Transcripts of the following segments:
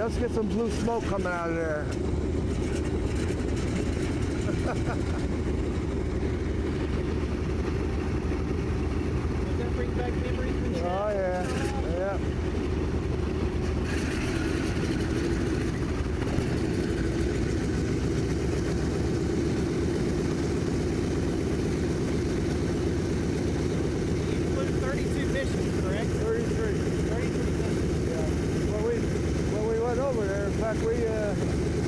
let's get some blue smoke coming out of there. Does that bring back memories from Chad? Oh yeah, yeah. You flew 32 missions, correct? 33. 33 missions. Yeah. When we went over there, in fact, we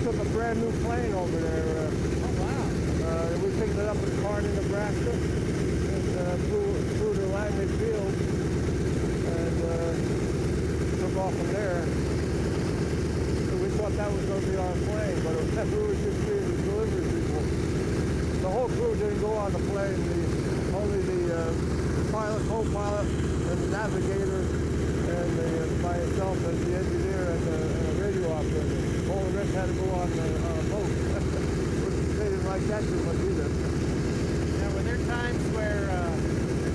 took a brand new plane over there. Oh, wow. We picked it up in Kearney, Nebraska, and flew to Langley Field, and took off from there. So we thought that was going to be our plane, but we were just being the delivery people. The whole crew didn't go on the plane. Only the pilot, co-pilot, and the navigator, and myself as the engineer and the radio operator. All the rest had to go on a boat. They didn't like that too much either. Now, were there times where,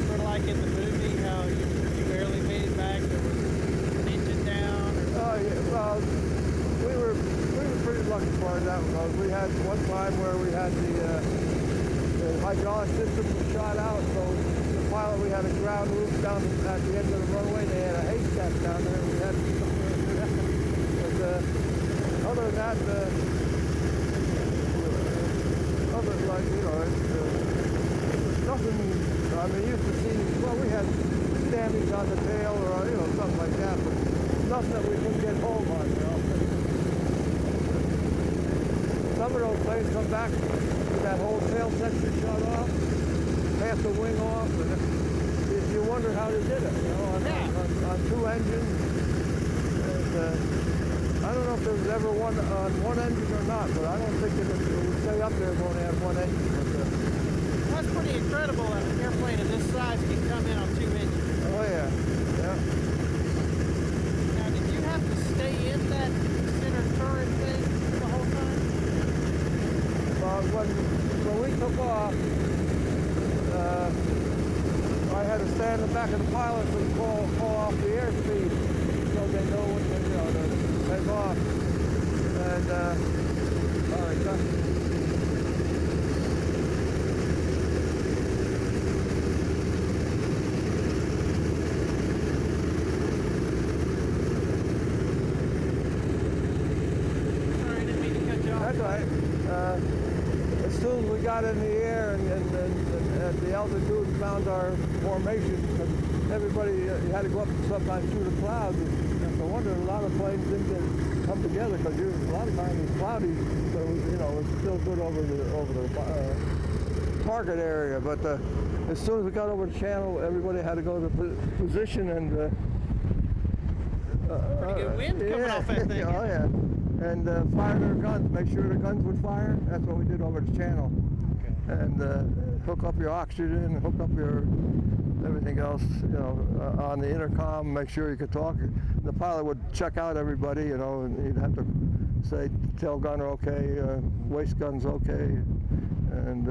sort of like in the movie, how you barely made it back, there was an engine down? Or Oh yeah, well, we were pretty lucky for that one. We had one time where we had the hydraulic system shot out, so the pilot, we had a ground roof down at the end of the runway. They had a haystack down there. We had but other than that, other than like, you know, it's nothing. I mean, you used to see, well, we had damage on the tail or, you know, something like that, but nothing that we couldn't get home on, you know. Some of those planes come back with that whole tail section shut off, half the wing off, and you wonder how they did it, you know, on two engines. And I don't know if there was ever one on one engine or not, but I don't think it would stay up there if we only had one engine. But, that's pretty incredible that an airplane of this size can come in on two engines. oh yeah, yeah. Now, did you have to stay in that center turret thing the whole time? When we took off, I had to stand in the back of the pilots and call off the airspeed so they know when to, you know, to take off. And all right, done. Sorry, I didn't mean to cut you off. That's all right. As soon as we got in the air and at the altitude and found our formation, everybody you had to go up sometimes through the clouds. And no wonder a lot of planes didn't come together because a lot of times it's cloudy, so it was, you know, it's still good over the target area. But as soon as we got over the channel, everybody had to go to position and. Pretty good wind coming off that thing. Oh yeah. And fire their guns, make sure the guns would fire. That's what we did over the channel. Okay. And hook up your oxygen, hook up your everything else, you know, on the intercom, make sure you could talk. The pilot would check out everybody, you know, and he'd have to say, tail gunner okay, waist gun's okay, and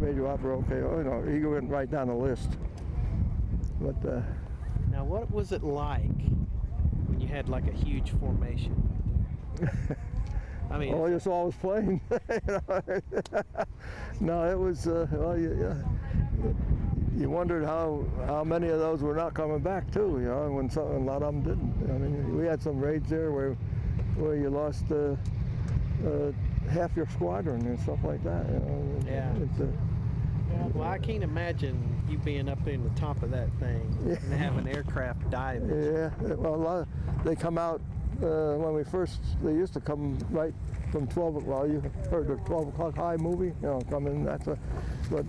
radio operator okay. Oh, you know, he went right down the list. But now, what was it like when you had like a huge formation? I mean, all you saw was plane. No, it was, well, you wondered how many of those were not coming back too, you know, when a lot of them didn't. I mean, we had some raids there where you lost half your squadron and stuff like that, you know. Yeah. Well, I can't imagine you being up in the top of that thing and having aircraft dive. Yeah, well, they come out when they used to come right from 12, well, you heard the 12 o'clock high movie, you know, coming, but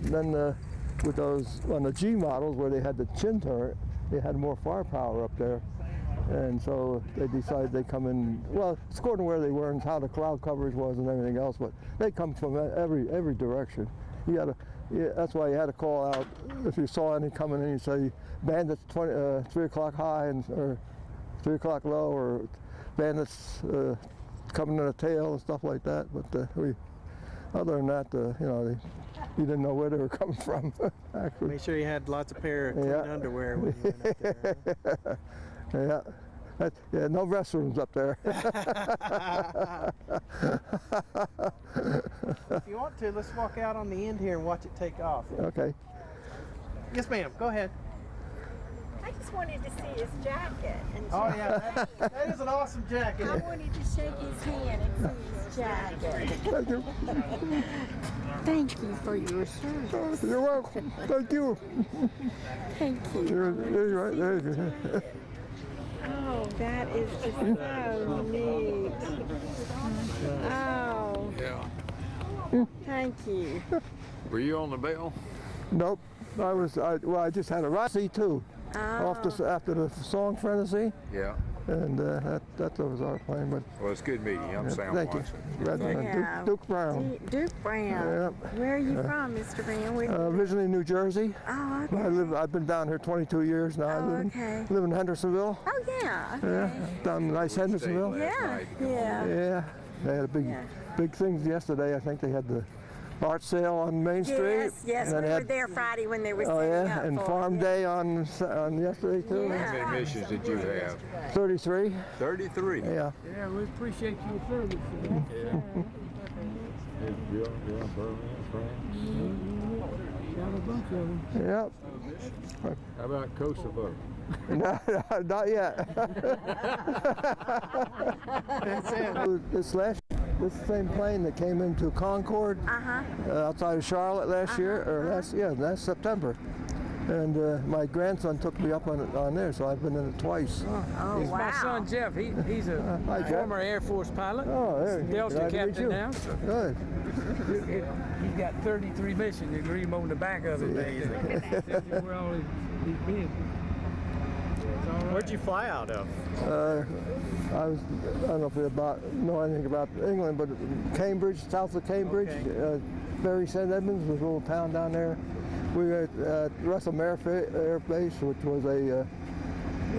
then with those, on the G models where they had the chin turret, they had more firepower up there. And so they decided they come in, well, it's according to where they were and how the cloud coverage was and everything else, but they come from every direction. That's why you had to call out, if you saw any coming in, you say, bandits 3 o'clock high or 3 o'clock low, or bandits coming in a tail and stuff like that. But other than that, you know, you didn't know where they were coming from. Actually. Make sure you had lots of pair of clean underwear when you went up there. Yeah. Yeah, no restrooms up there. If you want to, let's walk out on the end here and watch it take off. Okay. Yes, ma'am. Go ahead. I just wanted to see his jacket. And Oh yeah, that is an awesome jacket. I wanted to shake his hand and see his jacket. Thank you. Thank you for your service. You're welcome. Thank you. Thank you. You're right there. Oh, that is just so neat. Oh, Yeah. thank you. Were you on the bell? Nope. I just had a ride C2 Oh, after the song Fantasy, Yeah. and that was our plan. But Well, it's good meeting you. I'm Sam thank you. Watson. Right there. Yeah. Duke Brown. Duke Brown. Yeah. Where are you from, Mr. Brown? Where do you live? Originally New Jersey. Oh, okay. I've been down here 22 years now. I Oh, live, okay. live in Hendersonville. Oh, yeah. Yeah, Okay. down in nice Hendersonville. Last Yeah. night. Yeah. Yeah, they had a big things yesterday. I think they had the art sale on Main Street. Yes, and then we they were had, there Friday when they were Oh setting yeah, up and for Farm it. Day on yesterday too. Yeah. How many missions did you have? 33. 33. Yeah. Yeah, we appreciate your service. Got a bunch of them. Yep. How about Kosovo? No, not yet. This same plane that came into Concord outside of Charlotte last year, or last September. And my grandson took me up on there, so I've been in it twice. Oh, He's wow. my son Jeff. He's a Hi, Jeff. former Air Force pilot. Oh, there. Delta Glad to meet captain you. now. So Good. he's got 33 missions. You can read them on the back of it. Tells you where all he's been. Where'd you fly out of? I don't know if you know anything about England, but Cambridge, south of Cambridge, Okay. Bury St. Edmunds was a little town down there. We were at Russell Air Base, which was a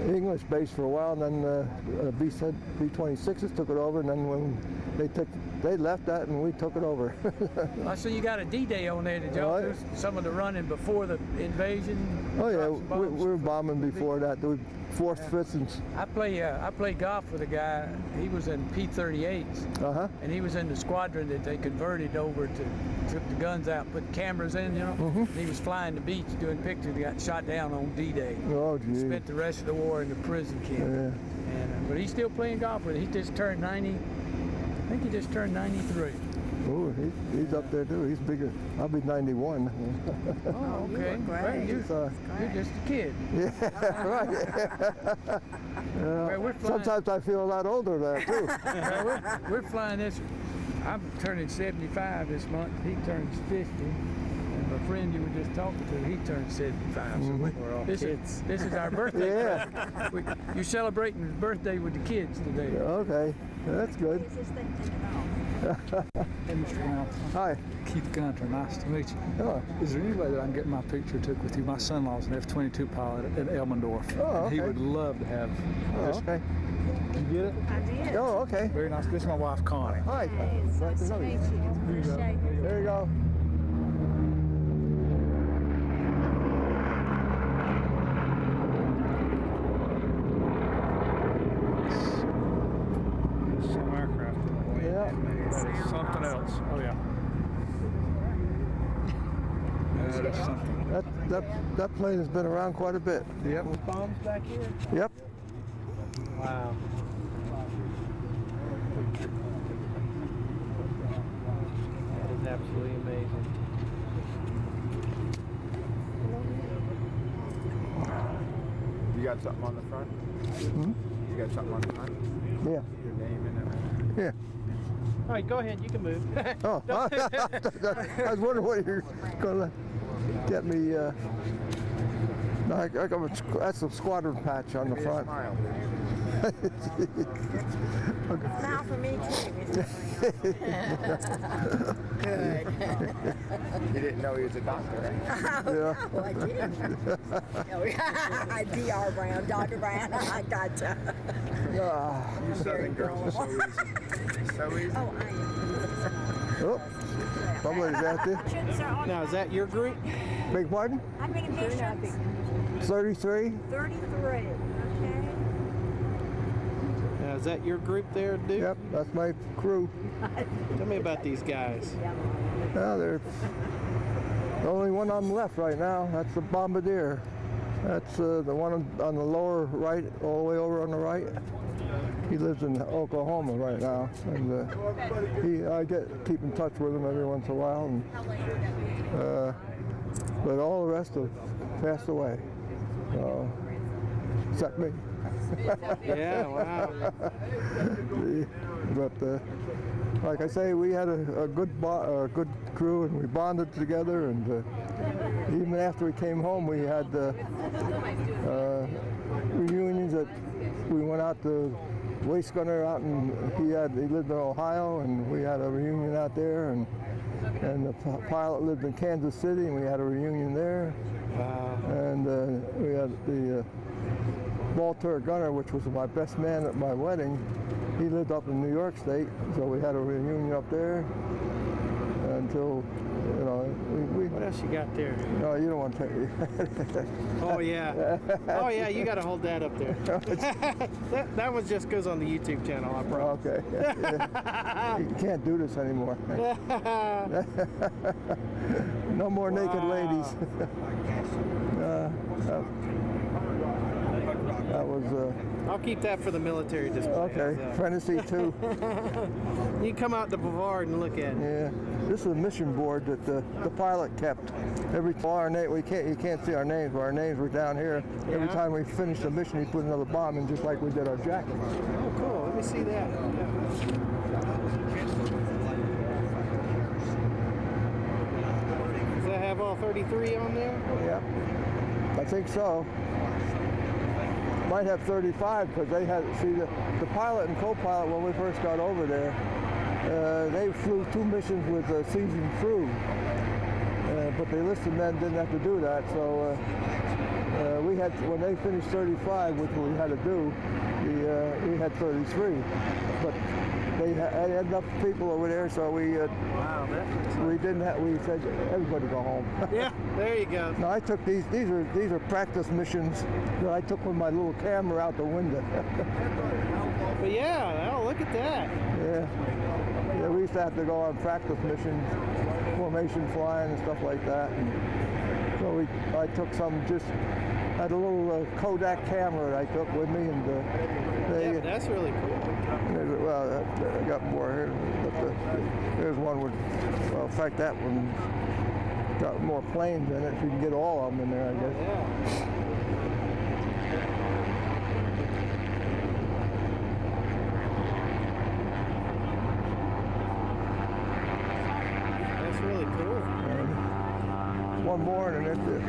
English base for a while, and then B-26s took it over, and then when they left that, and we took it over. I see you got a D-Day on there. Did y'all Right. do some of the running before the invasion? Oh yeah, Drops and bombs? we were bombing before that. We fourth, fifth, and I play golf with a guy. He was in P-38s. And he was in the squadron that they converted over to took the guns out, put cameras in, you know. And he was flying the beach doing pictures. He got shot down on D-Day. Oh gee. Spent the rest of the war in the prison camp. Yeah. And, but he's still playing golf with it. He just turned 90. I think he just turned 93. Oh, he's up there too. He's bigger. I'll be 91. Oh, okay. Well, you're just a kid. Yeah, right. Well, we're flying, Sometimes I feel a lot older than that too. well, we're flying this. I'm turning 75 this month. He turns 50. And my friend you were just talking to, he turned 75. So We're all this kids. is our birthday. Yeah. You're celebrating his birthday with the kids today. Okay, that's good. Hey, Mr. Brown. Hi. Keith Gunter, nice to meet you. Oh, Is there any way that I can get my picture took with you? My son-in-law's an F-22 pilot at Elmendorf. Oh, He okay. would love to have this. okay. You get it? I did. Oh, okay. Very nice. This is my wife, Connie. Hi. It's Glad nice to to know meet you. you. Appreciate it. There you go. Some aircraft. Yeah. Something else. Oh, yeah. That is something. That plane has been around quite a bit. Yep. Bombs back here? Yep. Wow. That is absolutely amazing. You got something on the front? Hmm? You got something on the front? Yeah. Your name in it? Yeah. All right, go ahead. You can move. Oh, I was wondering what you're gonna get me. No, that's a squadron patch on the front. Smile. Smile for me too, Mr. Good. You didn't know he was a doctor, right? Yeah. Oh, I did. DR Brown, Dr. Brown. I gotcha. You Southern girls are so easy. So easy. Oh, I am. Oh, somebody's out there. Now, is that your group? Beg pardon? How many missions? 33. 33. Okay. Is that your group there, Duke? Yep, that's my crew. Tell me about these guys. Yeah, there's the only one on the left right now. That's the Bombardier. That's the one on the lower right, all the way over on the right. He lives in Oklahoma right now, and I keep in touch with him every once in a while. And, but all the rest have passed away, except me. Yeah, wow. But like I say, we had a good crew, and we bonded together. And even after we came home, we had reunions that we went out to Waste Gunner out, and he lived in Ohio, and we had a reunion out there, and the pilot lived in Kansas City, and we had a reunion there. Wow. And we had the ball turret gunner, which was my best man at my wedding. He lived up in New York State, so we had a reunion up there until, What else you got there? No, you don't want to tell me. Oh yeah. Oh yeah, you got to hold that up there. that one just goes on the YouTube channel, I promise. Okay. Yeah. You can't do this anymore. No more naked ladies. That was. I'll keep that for the military display. Okay, Fantasy 2. You can come out to Brevard and look at it. Yeah, this is a mission board that the pilot kept. You can't see our names, but our names were down here. Yeah. Every time we finished a mission, he put another bomb in, just like we did our jacket. Oh, cool. Let me see that. Does that have all 33 on there? Yeah, I think so. Might have 35 because they had, the pilot and co-pilot when we first got over there, they flew 2 missions with a seasoned crew, but the enlisted men didn't have to do that. So we had, when they finished 35, which we had to do, we had 33. But they had enough people over there, so we said everybody go home. Yeah, there you go. No, I took these are practice missions that I took with my little camera out the window. But yeah, look at that. Yeah, we used to have to go on practice missions, formation flying and stuff like that. And so I took had a little Kodak camera that I took with me, and but that's really cool. Well, I got more here, but there's one with, well, in fact, that one got more planes in it, if you can get all of them in there, I guess. Yeah. That's really cool. And one more, and that's it.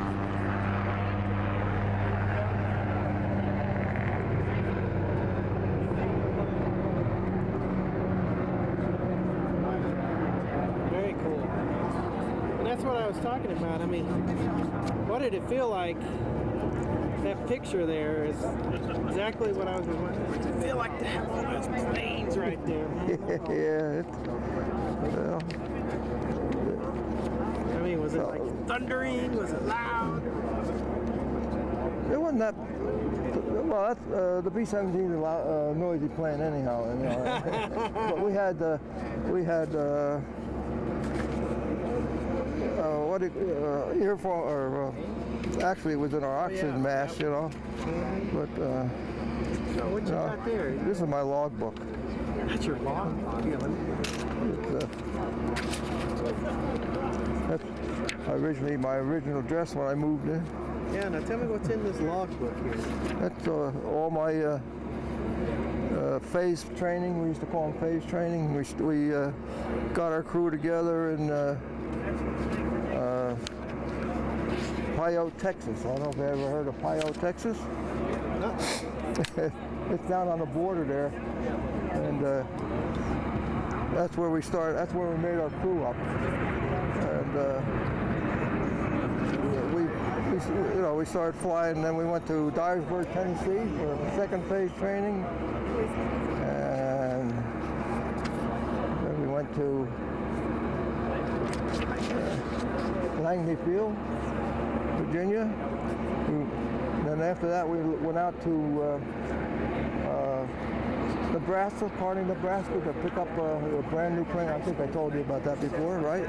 What I was talking about. I mean, what did it feel like? That picture there is exactly what I was wondering. What did it feel like to have all those planes right there? Yeah. Well, I mean, was it like thundering? Was it loud? It wasn't that. Well, that's the B-17 is a noisy plane anyhow. But we had earphone, or actually it was in our oxygen mask, But So what you got there? This is my logbook. That's your logbook. That's originally my original address when I moved in. Yeah. Now tell me what's in this logbook here. That's all my phase training. We used to call them phase training. We got our crew together in Pio, Texas. I don't know if you ever heard of Pio, Texas. No. It's down on the border there, and that's where we started. That's where we made our crew up, and we started flying. And then we went to Dyersburg, Tennessee for second phase training, and then we went to Langley Field, Virginia. Then after that, we went out to Nebraska, Kearney, Nebraska, to pick up a brand new plane. I think I told you about that before, right?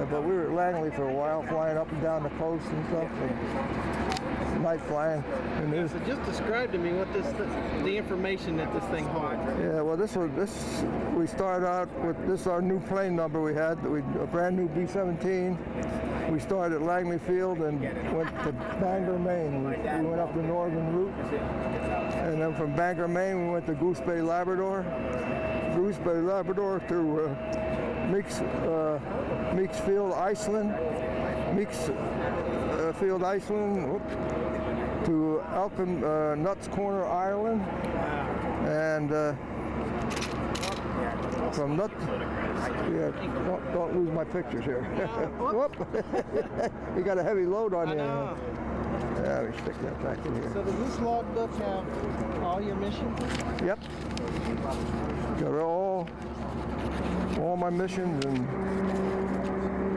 But we were at Langley for a while, flying up and down the coast and stuff, and night flying. And So just describe to me what the information that this thing holds. yeah, well, we started out with this our new plane number we had, a brand new B-17. We started at Langley Field and went to Bangor, Maine. We went up the northern route, and then from Bangor, Maine, we went to Goose Bay, Labrador. Goose Bay, Labrador to Meeks Field, Iceland. Meeks Field, Iceland. Whoop, to Nuts Corner, Ireland, and from Nuts. Yeah, don't lose my pictures here. Whoop! You got a heavy load on you. Yeah, let me stick that back in here. So does this logbook have all your missions? Yep. Got all my missions and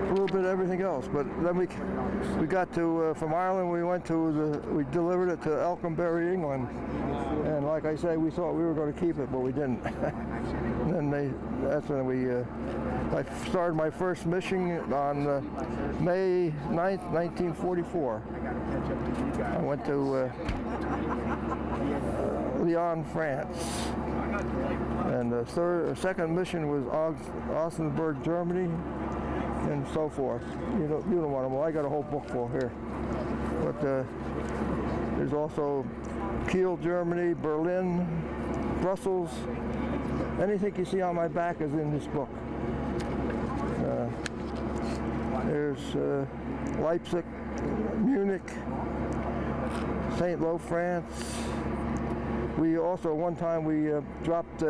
a little bit of everything else. But then we got to from Ireland. We delivered it to Elconbury, England. And like I say, we thought we were going to keep it, but we didn't. And then that's when I started my first mission on May 9th, 1944. I went to Lyon, France. And the second mission was Augsburg, Germany, and so forth. You don't want them. Well, I got a whole book full here. But there's also Kiel, Germany, Berlin, Brussels. Anything you see on my back is in this book. There's Leipzig, Munich, St. Lo, France. We also, one time, we dropped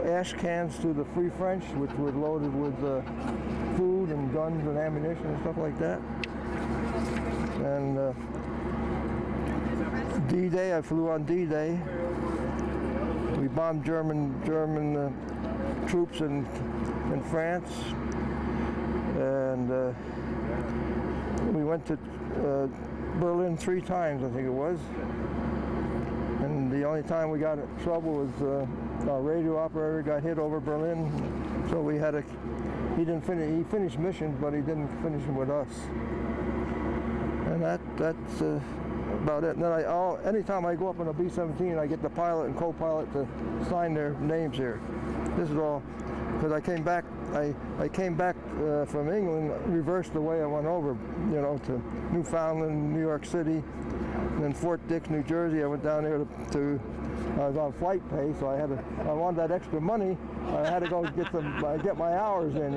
ash cans to the Free French, which were loaded with food and guns and ammunition and stuff like that. And D-Day, I flew on D-Day. We bombed German troops in France, and we went to Berlin 3 times, I think it was. And the only time we got in trouble was our radio operator got hit over Berlin, so we had he didn't finish. He finished missions, but he didn't finish them with us. And that's about it. And then anytime I go up on a B-17, I get the pilot and co-pilot to sign their names here. This is all because I came back. I came back from England, reversed the way I went over, to Newfoundland, New York City, and then Fort Dix, New Jersey. I went down there I was on flight pay, so I wanted that extra money. I had to go get my hours in,